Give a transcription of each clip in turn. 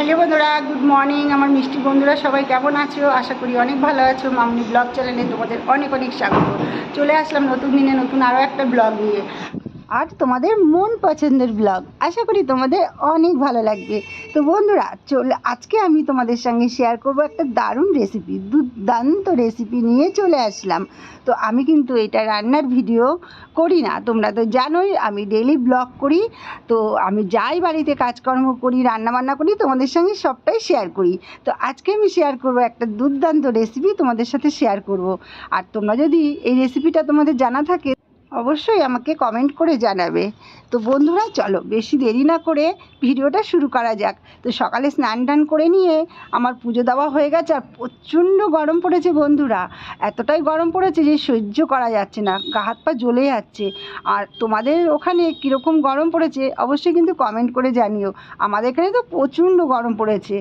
Hello বন্ধুরা, good morning. আমার মিষ্টি বন্ধুরা সবাই কেমন আছো? আশা করি অনেক ভালো আছো। মামনি ব্লগ চ্যানেলে তোমাদের অনেক অনেক স্বাগত। চলে আসলাম নতুন দিনে নতুন আরও একটা ব্লগ নিয়ে, আর তোমাদের মন পছন্দের ব্লগ। আশা করি তোমাদের অনেক ভালো লাগবে। তো বন্ধুরা আজকে আমি তোমাদের সঙ্গে শেয়ার করব একটা দারুণ রেসিপি, দুর্দান্ত রেসিপি নিয়ে চলে আসলাম। তো আমি কিন্তু এটা রান্নার ভিডিও করি না, তোমরা তো জানোই আমি ডেইলি ব্লগ করি। তো আমি যাই বাড়িতে কাজকর্ম করি, রান্নাবান্না করি, তোমাদের সঙ্গে সবটাই শেয়ার করি। তো আজকে আমি শেয়ার করব একটা দুর্দান্ত রেসিপি, তোমাদের সাথে শেয়ার করব। আর তোমরা যদি এই রেসিপিটা তোমাদের জানা থাকে অবশ্যই আমাকে কমেন্ট করে জানাবে। তো বন্ধুরা চলো বেশি দেরি না করে ভিডিওটা শুরু করা যাক। তো সকালে স্নান টান করে নিয়ে আমার পুজো দেওয়া হয়ে গেছে, আর প্রচণ্ড গরম পড়েছে বন্ধুরা। এতটাই গরম পড়েছে যে সহ্য করা যাচ্ছে না, গা হাত পা জ্বলে যাচ্ছে। আর তোমাদের ওখানে কীরকম গরম পড়েছে অবশ্যই কিন্তু কমেন্ট করে জানিও। আমাদের এখানে তো প্রচণ্ড গরম পড়েছে।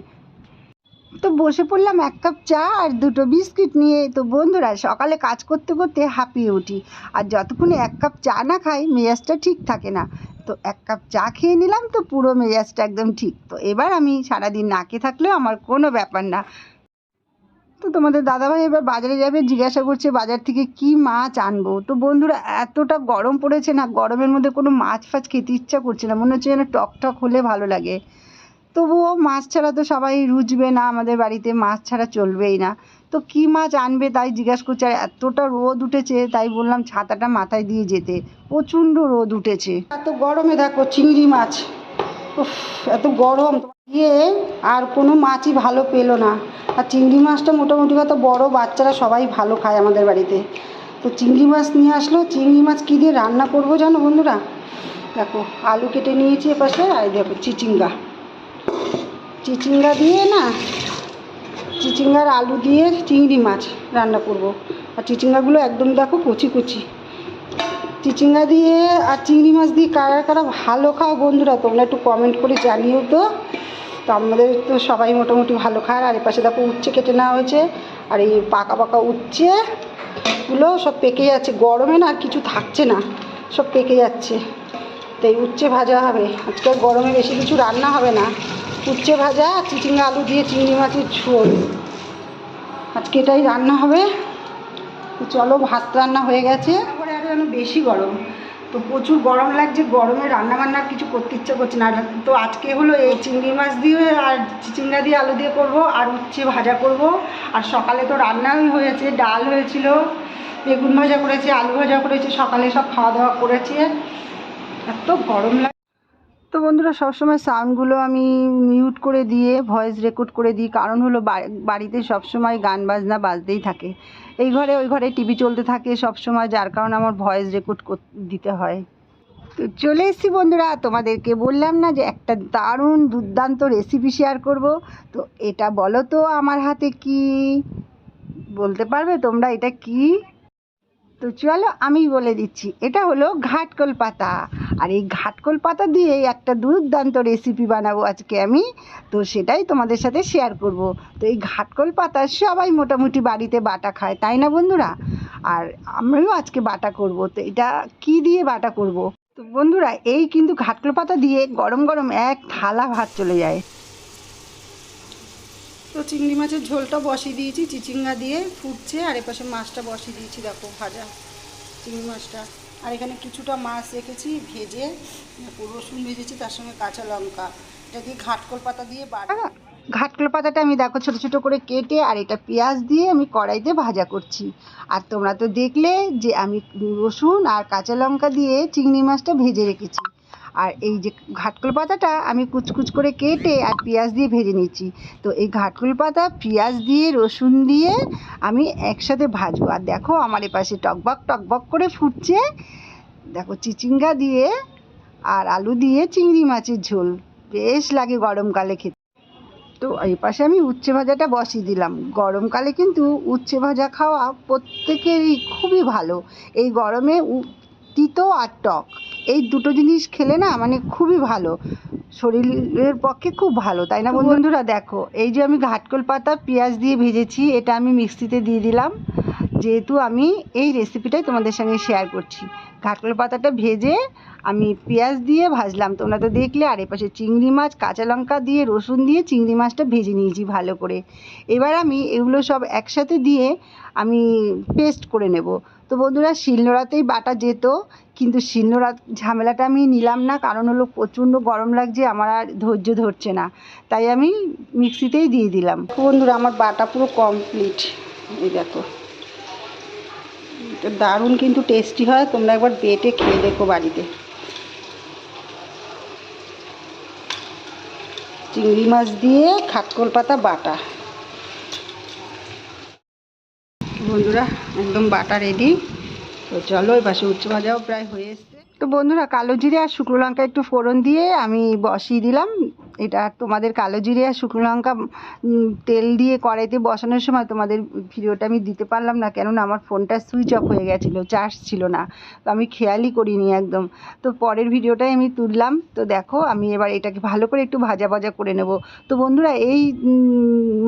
তো বসে পড়লাম এক কাপ চা আর দুটো বিস্কিট নিয়ে। তো বন্ধুরা সকালে কাজ করতে করতে হাঁপিয়ে উঠি, আর যতক্ষণে এক কাপ চা না খাই মেজাজটা ঠিক থাকে না। তো এক কাপ চা খেয়ে নিলাম, তো পুরো মেজাজটা একদম ঠিক। তো এবার আমি সারাদিন না খেয়ে থাকলেও আমার কোনো ব্যাপার না। তো তোমাদের দাদাভাই এবার বাজারে যাবে, জিজ্ঞাসা করছে বাজার থেকে কি মাছ আনবো। তো বন্ধুরা এতটা গরম পড়েছে না, গরমের মধ্যে কোনো মাছ ফাছ খেতে ইচ্ছা করছে না, মনে হচ্ছে যেন টক টক হলে ভালো লাগে। তবুও মাছ ছাড়া তো সবাই রুজবে না, আমাদের বাড়িতে মাছ ছাড়া চলবেই না। তো কী মাছ আনবে তাই জিজ্ঞাসা করছে। আর এতটা রোদ উঠেছে তাই বললাম ছাতাটা মাথায় দিয়ে যেতে, প্রচণ্ড রোদ উঠেছে। এত গরমে দেখো চিংড়ি মাছ, উফ এত গরম গিয়ে আর কোনো মাছই ভালো পেলো না। আর চিংড়ি মাছটা মোটামুটি কথা বড় বাচ্চারা সবাই ভালো খায় আমাদের বাড়িতে। তো চিংড়ি মাছ নিয়ে আসলো। চিংড়ি মাছ কী দিয়ে রান্না করবো জানো বন্ধুরা? দেখো আলু কেটে নিয়েছি এপাশে, আর দেখো চিচিঙ্গা দিয়ে না, চিচিঙ্গার আলু দিয়ে চিংড়ি মাছ রান্না করব। আর চিচিঙ্গাগুলো একদম দেখো কচি কচি। চিচিঙ্গা দিয়ে আর চিংড়ি মাছ দিয়ে কারা কারা ভালো খাও বন্ধুরা তোমরা একটু কমেন্ট করে জানিও তো। তো আমাদের তো সবাই মোটামুটি ভালো খায়। আর এপাশে দেখো উচ্ছে কেটে নেওয়া হয়েছে, আর এই পাকা পাকা উচ্ছেগুলো সব পেকে যাচ্ছে। গরমে না আর কিছু থাকছে না, সব পেকে যাচ্ছে। তো এই উচ্ছে ভাজা হবে আজকে। গরমে বেশি কিছু রান্না হবে না, উচ্ছে ভাজা আর চিচিঙ্গা আলু দিয়ে চিংড়ি মাছের ঝোল, আজকে এটাই রান্না হবে। তো চলো ভাত রান্না হয়ে গেছে। তারপরে আরও যেন বেশি গরম, তো প্রচুর গরম লাগছে, গরমে রান্না বান্না কিছু করতে ইচ্ছা করছে না। তো আজকে হলো এই চিংড়ি মাছ দিয়ে আর চিচিঙ্গা দিয়ে আলু দিয়ে করব, আর উচ্ছে ভাজা করব। আর সকালে তো রান্নাই হয়েছে, ডাল হয়েছিল, বেগুন ভাজা করেছে, আলু ভাজা করেছে, সকালে সব খাওয়া দাওয়া করেছে। এত গরম লাগে। তো বন্ধুরা সবসময় সাউন্ডগুলো আমি মিউট করে দিয়ে ভয়েস রেকর্ড করে দিই, কারণ হলো বাড়িতে সবসময় গান বাজনা বাজতেই থাকে। এই ঘরে ওই ঘরে টিভি চলতে থাকে সবসময়, যার কারণে আমার ভয়েস রেকর্ড দিতে হয়। তো চলে এসেছি বন্ধুরা, তোমাদেরকে বললাম না যে একটা দারুণ দুর্দান্ত রেসিপি শেয়ার করব। তো এটা বলো তো আমার হাতে কি, বলতে পারবে তোমরা এটা কি? তো চলো আমি বলে দিচ্ছি, এটা হলো ঘাটকোল পাতা। আর এই ঘাটকোল পাতা দিয়ে একটা দুর্দান্ত রেসিপি বানাবো আজকে আমি। তো সেটাই তোমাদের সাথে শেয়ার করব। তো এই ঘাটকোল পাতা সবাই মোটামুটি বাড়িতে বাটা খায়, তাই না বন্ধুরা? আর আমরাও আজকে বাটা করব। তো এটা কি দিয়ে বাটা করব? তো বন্ধুরা এই কিন্তু ঘাটকোল পাতা দিয়ে গরম গরম এক থালা ভাত চলে যায়। তো চিংড়ি মাছের ঝোলটা বসিয়ে দিয়েছি, চিচিঙ্গা দিয়ে ফুটছে। আর এপাশে মাছটা বসিয়ে দিয়েছি দেখো ভাজা, চিংড়ি মাছটা। আর এখানে কিছুটা মাছ রেখেছি ভেজে, রসুন ভেজেছি, তার সঙ্গে কাঁচা লঙ্কা। এটা দিয়ে ঘাটকোল পাতা দিয়ে বাটা। ঘাটকোল পাতাটা আমি দেখো ছোটো ছোটো করে কেটে আর এটা পেঁয়াজ দিয়ে আমি কড়াইতে ভাজা করছি। আর তোমরা তো দেখলে যে আমি রসুন আর কাঁচা লঙ্কা দিয়ে চিংড়ি মাছটা ভেজে রেখেছি। আর এই যে ঘাটকোল পাতাটা আমি কুচকুচ করে কেটে আর পেঁয়াজ দিয়ে ভেজে নিচ্ছি। তো এই ঘাটকোল পাতা পেঁয়াজ দিয়ে রসুন দিয়ে আমি একসাথে ভাজবো। আর দেখো আমার এপাশে টকবক টকবক করে ফুটছে, দেখো চিচিঙ্গা দিয়ে আর আলু দিয়ে চিংড়ি মাছের ঝোল, বেশ লাগে গরমকালে খেতে। তো এই পাশে আমি উচ্ছে ভাজাটা বসিয়ে দিলাম। গরমকালে কিন্তু উচ্ছে ভাজা খাওয়া প্রত্যেকেরই খুবই ভালো। এই গরমে তিতো আর টক এই দুটো জিনিস খেলে না মানে খুবই ভালো, শরীরের পক্ষে খুব ভালো, তাই না বন্ধুরা? দেখো এই যে আমি ঘাটকোল পাতা পেঁয়াজ দিয়ে ভেজেছি, এটা আমি মিক্সিতে দিয়ে দিলাম, যেহেতু আমি এই রেসিপিটাই তোমাদের সঙ্গে শেয়ার করছি। কাঁকরোল পাতাটা ভেজে আমি পেঁয়াজ দিয়ে ভাজলাম, তোমরা তো দেখলে। আর এপাশে চিংড়ি মাছ, কাঁচা লঙ্কা দিয়ে, রসুন দিয়ে চিংড়ি মাছটা ভেজে নিয়েছি ভালো করে। এবার আমি এগুলো সব একসাথে দিয়ে আমি পেস্ট করে নেব। তো বন্ধুরা, শিলনোড়াতেই বাটা যেত, কিন্তু শিলনোড়া ঝামেলাটা আমি নিলাম না, কারণ হলো প্রচণ্ড গরম লাগছে, আমার আর ধৈর্য ধরছে না, তাই আমি মিক্সিতেই দিয়ে দিলাম। বন্ধুরা, আমার বাটা পুরো কমপ্লিট। এই দেখো, দারুণ কিন্তু টেস্টি হয়, তোমরা একবার বেটে খেয়ে দেখো বাড়িতে। চিংড়ি মাছ দিয়ে কাঁকরোল পাতা বাটা। বন্ধুরা, একদম বাটা রেডি। তো চলো, এই পাশে উচ্চ ভাজাও প্রায় হয়ে এসছে। তো বন্ধুরা, কালো জিরে আর শুকনো লঙ্কা একটু ফোড়ন দিয়ে আমি বসিয়ে দিলাম। এটা তোমাদের কালো জিরে আর শুকনো লঙ্কা তেল দিয়ে কড়াইতে বসানোর সময় তোমাদের ভিডিওটা আমি দিতে পারলাম না, কেননা আমার ফোনটা সুইচ অফ হয়ে গেছিলো, চার্জ ছিল না, তো আমি খেয়ালই করিনি একদম। তো পরের ভিডিওটাই আমি তুললাম। তো দেখো, আমি এবার এটাকে ভালো করে একটু ভাজা ভাজা করে নেব। তো বন্ধুরা, এই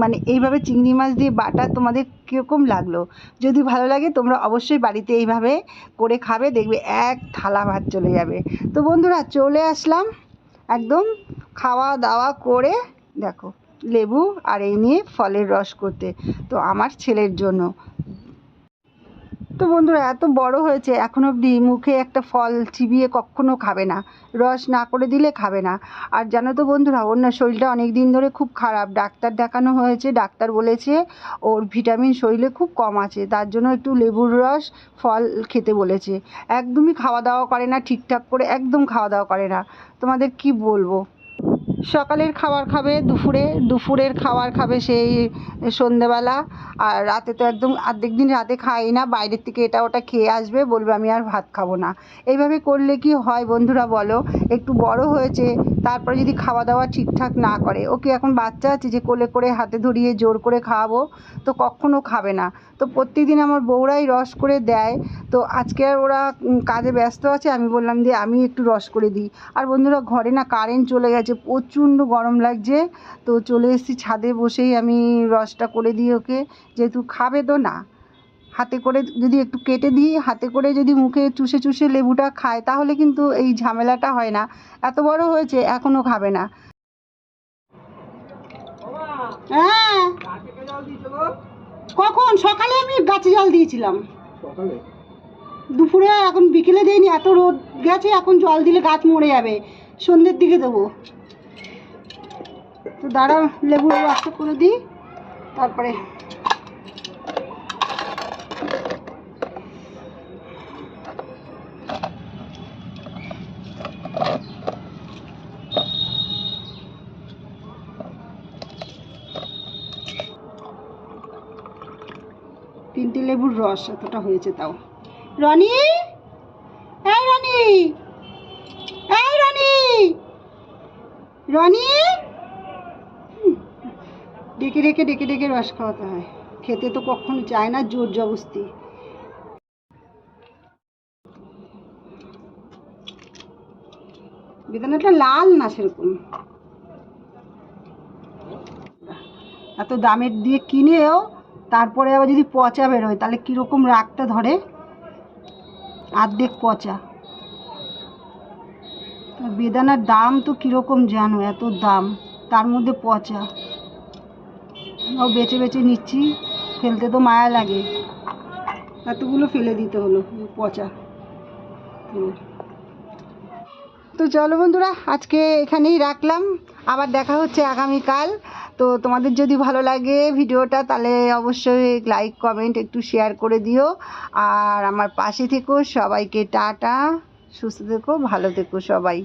মানে এইভাবে চিংড়ি মাছ দিয়ে বাটা তোমাদের কীরকম লাগলো? যদি ভালো লাগে তোমরা অবশ্যই বাড়িতে এইভাবে করে খাবে, দেখবে এক থালা ভাত চলে যাবে। তো বন্ধুরা, চলে আসলাম একদম খাওয়া দাওয়া করে। দেখো, লেবু আর এই নিয়ে ফলের রস করতে, তো আমার ছেলের জন্য। তো বন্ধুরা, এত বড় হয়েছে এখন অবধি মুখে একটা ফল চিবিয়ে কখনো খাবে না, রস না করে দিলে খাবে না। আর জানো তো বন্ধুরা, ওর না শরীরটা অনেক দিন ধরে খুব খারাপ, ডাক্তার দেখানো হয়েছে, ডাক্তার বলেছে ওর ভিটামিন শরীরে খুব কম আছে, তার জন্য একটু লেবুর রস, ফল খেতে বলেছে। একদমই খাওয়া দাওয়া করে না ঠিকঠাক করে, একদম খাওয়া দাওয়া করে না। তোমাদের কি বলবো, সকালের খাবার খাবে দুপুরে, দুপুরের খাবার খাবে সেই সন্ধেবেলা, আর রাতে তো একদম অর্ধেক দিন রাতে খাই না, বাইরের থেকে এটা ওটা খেয়ে আসবে, বলবে আমি আর ভাত খাবো না। এইভাবে করলে কি হয় বন্ধুরা বলো? একটু বড় হয়েছে, তারপরে যদি খাওয়া দাওয়া ঠিকঠাক না করে, ওকে এখন বাচ্চা আছে যে কোলে করে হাতে ধরিয়ে জোর করে খাওয়াবো? তো কখনো খাবে না। তো প্রত্যেকদিন আমার বউরাই রস করে দেয়। তো আজকে আর ওরা কাজে ব্যস্ত আছে, আমি বললাম যে আমি একটু রস করে দিই। আর বন্ধুরা, ঘরে না কারেন্ট চলে গেছে, প্রচণ্ড গরম লাগছে, তো চলে এসেছি ছাদে, বসেই আমি রসটা করে দিই ওকে, যেহেতু খাবে তো না। হাতে করে যদি একটু কেটে দিই, হাতে করে যদি মুখে চুষে চুষে লেবুটা খায়, তাহলে কিন্তু এই ঝামেলাটা হয় না। এত বড় হয়েছে এখনও খাবে না। হ্যাঁ, কখন? সকালে আমি গাছে জল দিয়েছিলাম, দুপুরে, এখন বিকেলে দিইনি, এত রোদ গেছে, এখন জল দিলে গাছ মরে যাবে, সন্ধ্যের দিকে দেবো। তো দাঁড়াও, লেবুর রসটা করে দিই, তারপরে তিনটে লেবুর রস এতটা হয়েছে তাও। রনি, এই রনি, এই রনি, রনি, ডেকে ডেকে ডেকে ডেকে রস খাওয়াতে হয়, খেতে তো কখনো চায় না, জোর জবস্তি। বেদানাটা লাল না সেরকম, এত দামের দিয়ে কিনেও তারপরে আবার যদি পচা বেরোয়, তাহলে কীরকম রাগটা ধরে, অর্ধেক পচা। বেদানার দাম তো কীরকম জানো, এত দাম, তার মধ্যে পচা। ও বেছে বেছে নিচ্ছি, ফেলতে তো মায়া লাগে, এতগুলো ফেলে দিতে হলো, পচা। তো চলো বন্ধুরা, আজকে এখানেই রাখলাম, আবার দেখা হচ্ছে আগামীকাল। তো তোমাদের যদি ভালো লাগে ভিডিওটা, তাহলে অবশ্যই লাইক কমেন্ট একটু শেয়ার করে দিও, আর আমার পাশে থেকো। সবাইকে টাটা, সুস্থ থেকো, ভালো থেকো সবাই।